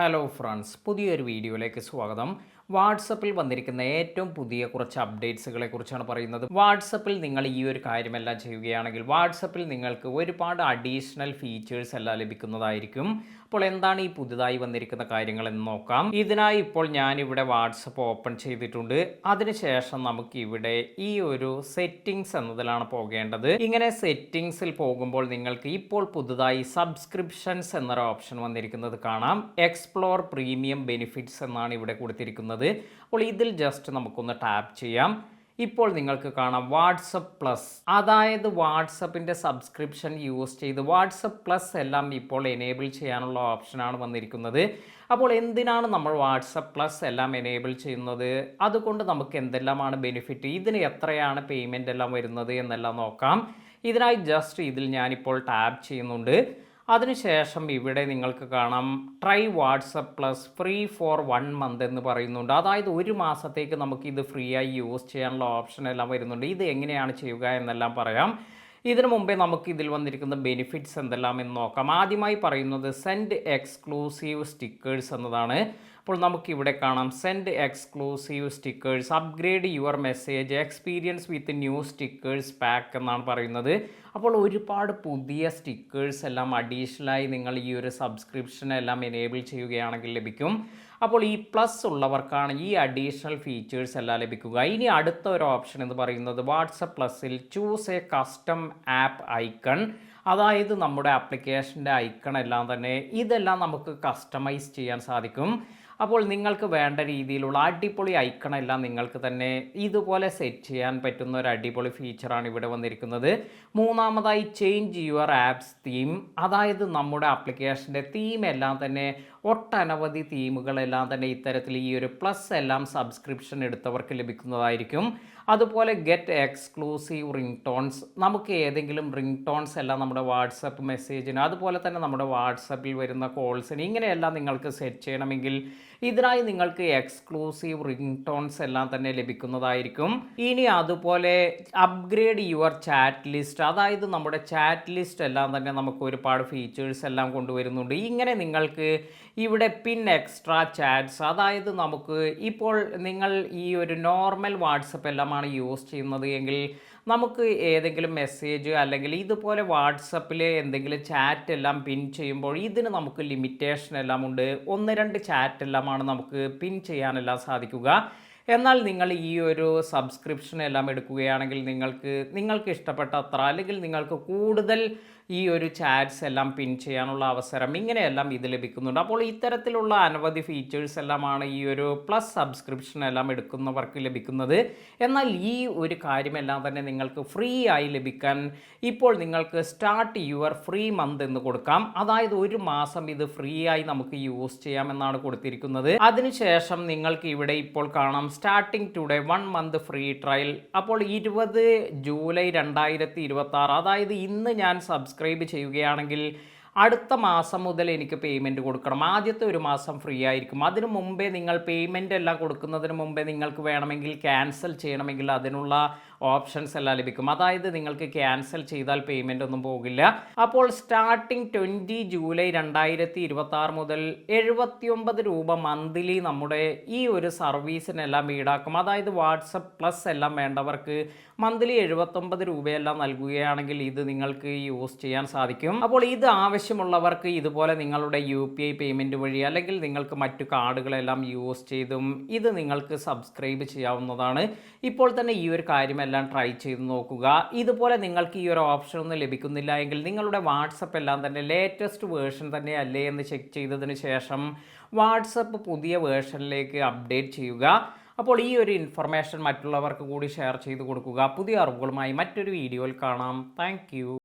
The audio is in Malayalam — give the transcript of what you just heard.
ഹലോ ഫ്രണ്ട്സ്, പുതിയൊരു വീഡിയോയിലേക്ക് സ്വാഗതം. വാട്സപ്പിൽ വന്നിരിക്കുന്ന ഏറ്റവും പുതിയ കുറച്ച് അപ്ഡേറ്റ്സുകളെ കുറിച്ചാണ് പറയുന്നത്. വാട്സപ്പിൽ നിങ്ങൾ ഈ ഒരു കാര്യമെല്ലാം ചെയ്യുകയാണെങ്കിൽ വാട്സപ്പിൽ നിങ്ങൾക്ക് ഒരുപാട് അഡീഷണൽ ഫീച്ചേഴ്സ് എല്ലാം ലഭിക്കുന്നതായിരിക്കും. അപ്പോൾ എന്താണ് ഈ പുതുതായി വന്നിരിക്കുന്ന കാര്യങ്ങൾ എന്ന് നോക്കാം. ഇതിനായി ഇപ്പോൾ ഞാനിവിടെ വാട്സപ്പ് ഓപ്പൺ ചെയ്തിട്ടുണ്ട്. അതിനുശേഷം നമുക്ക് ഇവിടെ ഈ ഒരു സെറ്റിംഗ്സ് എന്നതിലാണ് പോകേണ്ടത്. ഇങ്ങനെ സെറ്റിംഗ്സിൽ പോകുമ്പോൾ നിങ്ങൾക്ക് ഇപ്പോൾ പുതുതായി സബ്സ്ക്രിപ്ഷൻസ് എന്നൊരു ഓപ്ഷൻ വന്നിരിക്കുന്നത് കാണാം. എക്സ്പ്ലോർ പ്രീമിയം ബെനിഫിറ്റ്സ് എന്നാണ് ഇവിടെ കൊടുത്തിരിക്കുന്നത്. അപ്പോൾ ഇതിൽ ജസ്റ്റ് നമുക്കൊന്ന് ടാപ്പ് ചെയ്യാം. ഇപ്പോൾ നിങ്ങൾക്ക് കാണാം വാട്സപ്പ് പ്ലസ്, അതായത് വാട്സപ്പിൻ്റെ സബ്സ്ക്രിപ്ഷൻ യൂസ് ചെയ്ത് വാട്സപ്പ് പ്ലസ് എല്ലാം ഇപ്പോൾ എനേബിൾ ചെയ്യാനുള്ള ഓപ്ഷനാണ് വന്നിരിക്കുന്നത്. അപ്പോൾ എന്തിനാണ് നമ്മൾ വാട്സപ്പ് പ്ലസ് എല്ലാം എനേബിൾ ചെയ്യുന്നത്, അതുകൊണ്ട് നമുക്ക് എന്തെല്ലാമാണ് ബെനിഫിറ്റ്, ഇതിന് എത്രയാണ് പേയ്മെൻ്റ് എല്ലാം വരുന്നത് എന്നെല്ലാം നോക്കാം. ഇതിനായി ജസ്റ്റ് ഇതിൽ ഞാനിപ്പോൾ ടാപ്പ് ചെയ്യുന്നുണ്ട്. അതിനുശേഷം ഇവിടെ നിങ്ങൾക്ക് കാണാം try WhatsApp plus free for 1 month എന്ന് പറയുന്നുണ്ട്. അതായത് ഒരു മാസത്തേക്ക് നമുക്ക് ഇത് ഫ്രീ ആയി യൂസ് ചെയ്യാനുള്ള ഓപ്ഷൻ എല്ലാം വരുന്നുണ്ട്. ഇത് എങ്ങനെയാണ് ചെയ്യുക എന്നെല്ലാം പറയാം. ഇതിനു മുമ്പേ നമുക്ക് ഇതിൽ വന്നിരിക്കുന്ന ബെനിഫിറ്റ്സ് എന്തെല്ലാം എന്ന് നോക്കാം. ആദ്യമായി പറയുന്നത് സെൻഡ് എക്സ്ക്ലൂസീവ് സ്റ്റിക്കേഴ്സ് എന്നതാണ്. അപ്പോൾ നമുക്കിവിടെ കാണാം send exclusive stickers, upgrade your message experience with new stickers pack എന്നാണ് പറയുന്നത്. അപ്പോൾ ഒരുപാട് പുതിയ സ്റ്റിക്കേഴ്സ് എല്ലാം അഡീഷണലായി നിങ്ങൾ ഈ ഒരു സബ്സ്ക്രിപ്ഷൻ എല്ലാം എനേബിൾ ചെയ്യുകയാണെങ്കിൽ ലഭിക്കും. അപ്പോൾ ഈ പ്ലസ് ഉള്ളവർക്കാണ് ഈ അഡീഷണൽ ഫീച്ചേഴ്സ് എല്ലാം ലഭിക്കുക. ഇനി അടുത്ത ഒരു ഓപ്ഷൻ എന്ന് പറയുന്നത് വാട്സപ്പ് പ്ലസിൽ choose a custom app icon, അതായത് നമ്മുടെ ആപ്ലിക്കേഷൻ്റെ ഐക്കൺ എല്ലാം തന്നെ ഇതെല്ലാം നമുക്ക് കസ്റ്റമൈസ് ചെയ്യാൻ സാധിക്കും. അപ്പോൾ നിങ്ങൾക്ക് വേണ്ട രീതിയിലുള്ള അടിപൊളി ഐക്കണെല്ലാം നിങ്ങൾക്ക് തന്നെ ഇതുപോലെ സെറ്റ് ചെയ്യാൻ പറ്റുന്ന ഒരു അടിപൊളി ഫീച്ചറാണ് ഇവിടെ വന്നിരിക്കുന്നത്. മൂന്നാമതായി ചേഞ്ച് യുവർ ആപ്സ് തീം, അതായത് നമ്മുടെ ആപ്ലിക്കേഷൻ്റെ തീം എല്ലാം തന്നെ ഒട്ടനവധി തീമുകളെല്ലാം തന്നെ ഇത്തരത്തിൽ ഈ ഒരു പ്ലസ് എല്ലാം സബ്സ്ക്രിപ്ഷൻ എടുത്തവർക്ക് ലഭിക്കുന്നതായിരിക്കും. അതുപോലെ ഗെറ്റ് എക്സ്ക്ലൂസീവ് റിംഗ് ടോൺസ്, നമുക്ക് ഏതെങ്കിലും റിംഗ് ടോൺസ് എല്ലാം നമ്മുടെ വാട്സപ്പ് മെസ്സേജിന് അതുപോലെ തന്നെ നമ്മുടെ വാട്സപ്പിൽ വരുന്ന കോൾസിന് ഇങ്ങനെയെല്ലാം നിങ്ങൾക്ക് സെറ്റ് ചെയ്യണമെങ്കിൽ ഇതിനായി നിങ്ങൾക്ക് എക്സ്ക്ലൂസീവ് റിംഗ് ടോൺസ് എല്ലാം തന്നെ ലഭിക്കുന്നതായിരിക്കും. ഇനി അതുപോലെ അപ്ഗ്രേഡ് യുവർ ചാറ്റ് ലിസ്റ്റ്, അതായത് നമ്മുടെ ചാറ്റ് ലിസ്റ്റ് എല്ലാം തന്നെ നമുക്ക് ഒരുപാട് ഫീച്ചേഴ്സ് എല്ലാം കൊണ്ടുവരുന്നുണ്ട്. ഇങ്ങനെ നിങ്ങൾക്ക് ഇവിടെ പിൻ എക്സ്ട്രാ ചാറ്റ്സ്, അതായത് നമുക്ക് ഇപ്പോൾ നിങ്ങൾ ഈ ഒരു നോർമൽ വാട്സപ്പ് എല്ലാമാണ് യൂസ് ചെയ്യുന്നത് എങ്കിൽ നമുക്ക് ഏതെങ്കിലും മെസ്സേജ് അല്ലെങ്കിൽ ഇതുപോലെ വാട്സപ്പിൽ എന്തെങ്കിലും ചാറ്റ് എല്ലാം പിൻ ചെയ്യുമ്പോൾ ഇതിന് നമുക്ക് ലിമിറ്റേഷൻ എല്ലാം ഉണ്ട്. 1-2 ചാറ്റ് എല്ലാമാണ് നമുക്ക് പിൻ ചെയ്യാനെല്ലാം സാധിക്കുക. എന്നാൽ നിങ്ങൾ ഈ ഒരു സബ്സ്ക്രിപ്ഷൻ എല്ലാം എടുക്കുകയാണെങ്കിൽ നിങ്ങൾക്ക് ഇഷ്ടപ്പെട്ട അത്ര അല്ലെങ്കിൽ നിങ്ങൾക്ക് കൂടുതൽ ഈ ഒരു ചാറ്റ്സ് എല്ലാം പിൻ ചെയ്യാനുള്ള അവസരം ഇങ്ങനെയെല്ലാം ഇത് ലഭിക്കുന്നുണ്ട്. അപ്പോൾ ഇത്തരത്തിലുള്ള അനവധി ഫീച്ചേഴ്സ് എല്ലാമാണ് ഈ ഒരു പ്ലസ് സബ്സ്ക്രിപ്ഷൻ എല്ലാം എടുക്കുന്നവർക്ക് ലഭിക്കുന്നത്. എന്നാൽ ഈ ഒരു കാര്യമെല്ലാം തന്നെ നിങ്ങൾക്ക് ഫ്രീ ആയി ലഭിക്കാൻ ഇപ്പോൾ നിങ്ങൾക്ക് സ്റ്റാർട്ട് യുവർ ഫ്രീ മന്ത് എന്ന് കൊടുക്കാം. അതായത് ഒരു മാസം ഇത് ഫ്രീ ആയി നമുക്ക് യൂസ് ചെയ്യാമെന്നാണ് കൊടുത്തിരിക്കുന്നത്. അതിനുശേഷം നിങ്ങൾക്ക് ഇവിടെ ഇപ്പോൾ കാണാം starting today 1 month free trial. അപ്പോൾ 20 ജൂലൈ 2026, അതായത് ഇന്ന് ഞാൻ സബ്സ്ക്രൈബ് ചെയ്യുകയാണെങ്കിൽ അടുത്ത മാസം മുതൽ എനിക്ക് പേയ്മെൻറ്റ് കൊടുക്കണം. ആദ്യത്തെ ഒരു മാസം ഫ്രീ ആയിരിക്കും. അതിനു മുമ്പേ നിങ്ങൾ പേയ്മെൻ്റ് എല്ലാം കൊടുക്കുന്നതിന് മുമ്പേ നിങ്ങൾക്ക് വേണമെങ്കിൽ ക്യാൻസൽ ചെയ്യണമെങ്കിൽ അതിനുള്ള ഓപ്ഷൻസ് എല്ലാം ലഭിക്കും. അതായത് നിങ്ങൾക്ക് ക്യാൻസൽ ചെയ്താൽ പേയ്മെൻ്റ് ഒന്നും പോകില്ല. അപ്പോൾ സ്റ്റാർട്ടിംഗ് 20 ജൂലൈ 2026 മുതൽ 79 രൂപ മന്ത്ലി നമ്മുടെ ഈ ഒരു സർവീസിനെല്ലാം ഈടാക്കും. അതായത് വാട്സപ്പ് പ്ലസ് എല്ലാം വേണ്ടവർക്ക് മന്ത്ലി 79 രൂപയെല്ലാം നൽകുകയാണെങ്കിൽ ഇത് നിങ്ങൾക്ക് യൂസ് ചെയ്യാൻ സാധിക്കും. അപ്പോൾ ഇത് ആവശ്യമുള്ളവർക്ക് ഇതുപോലെ നിങ്ങളുടെ UPI പേയ്മെൻറ്റ് വഴി അല്ലെങ്കിൽ നിങ്ങൾക്ക് മറ്റു കാർഡുകളെല്ലാം യൂസ് ചെയ്തും ഇത് നിങ്ങൾക്ക് സബ്സ്ക്രൈബ് ചെയ്യാവുന്നതാണ്. ഇപ്പോൾ തന്നെ ഈ ഒരു കാര്യമെല്ലാം ട്രൈ ചെയ്ത് നോക്കുക. ഇതുപോലെ നിങ്ങൾക്ക് ഈ ഒരു ഓപ്ഷൻ ഒന്നും ലഭിക്കുന്നില്ല എങ്കിൽ നിങ്ങളുടെ വാട്സപ്പ് എല്ലാം തന്നെ ലേറ്റസ്റ്റ് വേർഷൻ തന്നെ അല്ലേ എന്ന് ചെക്ക് ചെയ്തതിന് ശേഷം വാട്സപ്പ് പുതിയ വേർഷനിലേക്ക് അപ്ഡേറ്റ് ചെയ്യുക. അപ്പോൾ ഈ ഒരു ഇൻഫർമേഷൻ മറ്റുള്ളവർക്ക് കൂടി ഷെയർ ചെയ്ത് കൊടുക്കുക. പുതിയ അറിവുകളുമായി മറ്റൊരു വീഡിയോയിൽ കാണാം. താങ്ക്